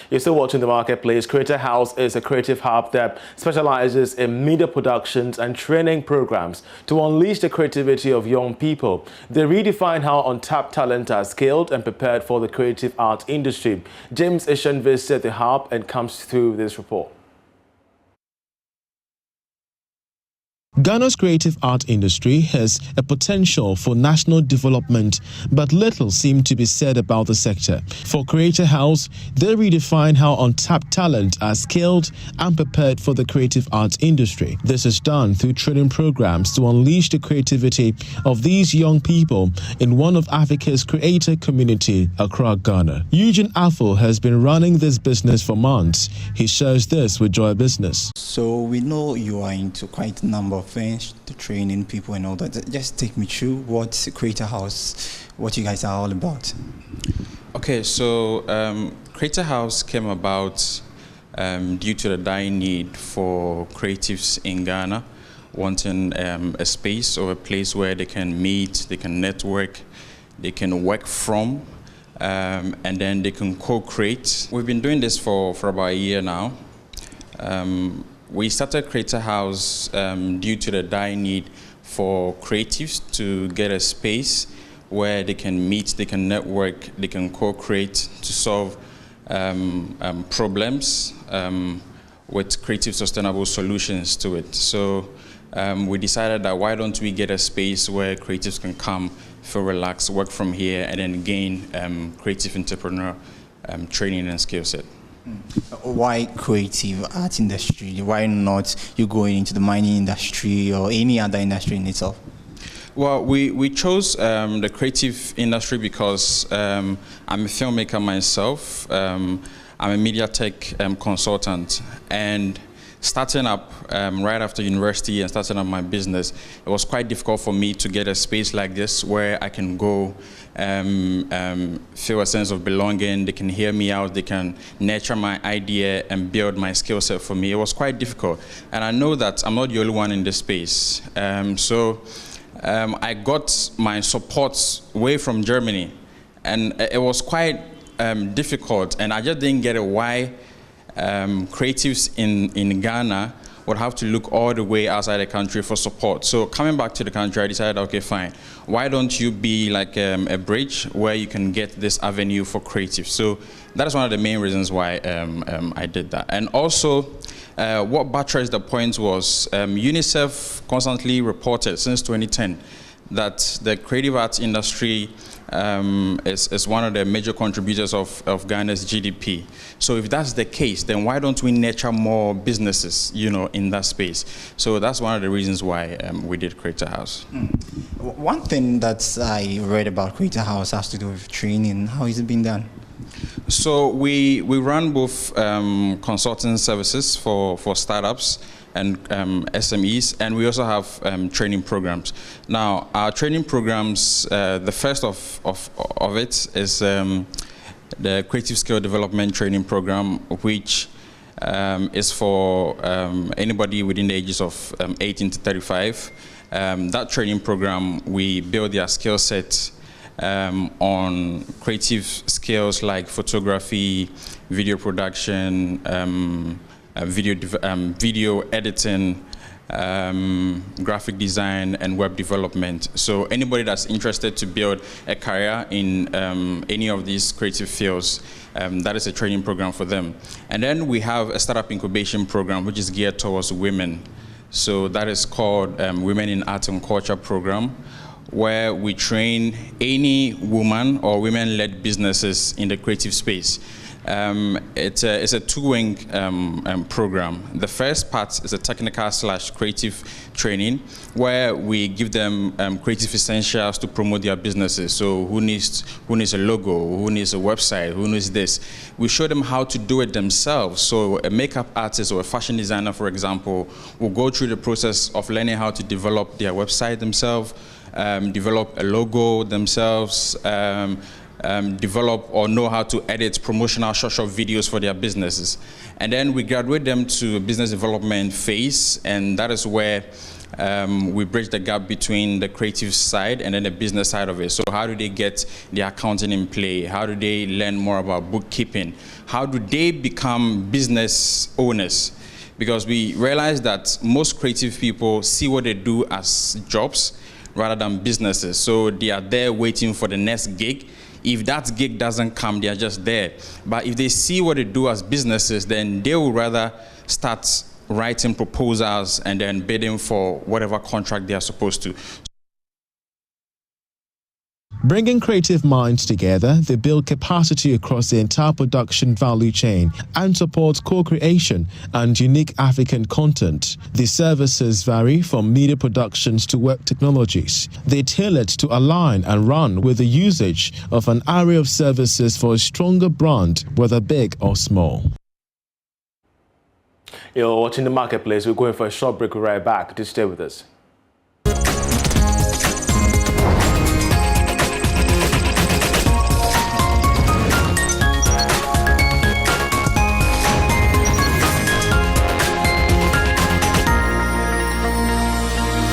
You're still watching The Marketplace. Creator House is a creative hub that specializes in media productions and training programs to unleash the creativity of young people. They redefine how untapped talent are skilled and prepared for the creative art industry. James Ishan visited the hub and comes through this report. Ghana's creative art industry has a potential for national development, but little seems to be said about the sector. For Creator House, they redefine how untapped talent are skilled and prepared for the creative arts industry. This is done through training programs to unleash the creativity of these young people in one of Africa's creator community, Accra, Ghana. Eugene Afo has been running this business for months. He shares this with Joy Business. So we know you are into quite a number of things, the training people and all that. Just take me through what Creator House, what you guys are all about. Okay, so Creator House came about due to the dying need for creatives in Ghana, wanting a space or a place where they can meet, they can network, they can work from, and then they can co-create. We've been doing this for about a year now. We started Creator House due to the dire need for creatives to get a space where they can meet, they can network, they can co-create to solve problems with creative sustainable solutions to it. So we decided that why don't we get a space where creatives can come, feel relaxed, work from here, and then gain creative entrepreneur training and skill set. Why creative art industry? Why not you going into the mining industry or any other industry in itself? Well, we chose the creative industry because I'm a filmmaker myself. I'm a media tech consultant, and starting up right after university and starting up my business, it was quite difficult for me to get a space like this where I can go feel a sense of belonging. They can hear me out, they can nurture my idea and build my skill set for me. It was quite difficult, and I know that I'm not the only one in this space. So I got my support way from Germany, and it was quite difficult, and I just didn't get it why creatives in Ghana would have to look all the way outside the country for support. So coming back to the country, I decided, okay, fine. Why don't you be like a bridge where you can get this avenue for creatives? So that is one of the main reasons why I did that. And also, what buttressed the point was UNICEF constantly reported since 2010 that the creative arts industry is one of the major contributors of Ghana's GDP. So if that's the case, then why don't we nurture more businesses, in that space? So that's one of the reasons why we did Creator House. One thing that I read about Creator House has to do with training. How is it being done? So we run both consulting services for startups and SMEs, and we also have training programs. Now, our training programs, the first of it is the Creative Skill Development Training Program, which is for anybody within the ages of 18 to 35. That training program, we build their skill set on creative skills like photography, video production, video editing, graphic design, and web development. So anybody that's interested to build a career in any of these creative fields, that is a training program for them. And then we have a startup incubation program which is geared towards women. So that is called Women in Art and Culture program, where we train any woman or women-led businesses in the creative space. It's a two-wing program. The first part is a technical/creative training, where we give them creative essentials to promote their businesses. So who needs a logo, who needs a website, who needs this? We show them how to do it themselves. So a makeup artist or a fashion designer, for example, will go through the process of learning how to develop their website themselves, develop a logo themselves, develop or know how to edit promotional short videos for their businesses. And then we graduate them to a business development phase, and that is where we bridge the gap between the creative side and then the business side of it. So how do they get the accounting in play? How do they learn more about bookkeeping? How do they become business owners? Because we realize that most creative people see what they do as jobs rather than businesses. So they are there waiting for the next gig. If that gig doesn't come, they are just there. But if they see what they do as businesses, then they will rather start writing proposals and then bidding for whatever contract they are supposed to. Bringing creative minds together, they build capacity across the entire production value chain and support co-creation and unique African content. The services vary from media productions to web technologies. They tailor it to align and run with the usage of an array of services for a stronger brand, whether big or small. You're watching The Marketplace. We're going for a short break. We're right back. Just stay with us.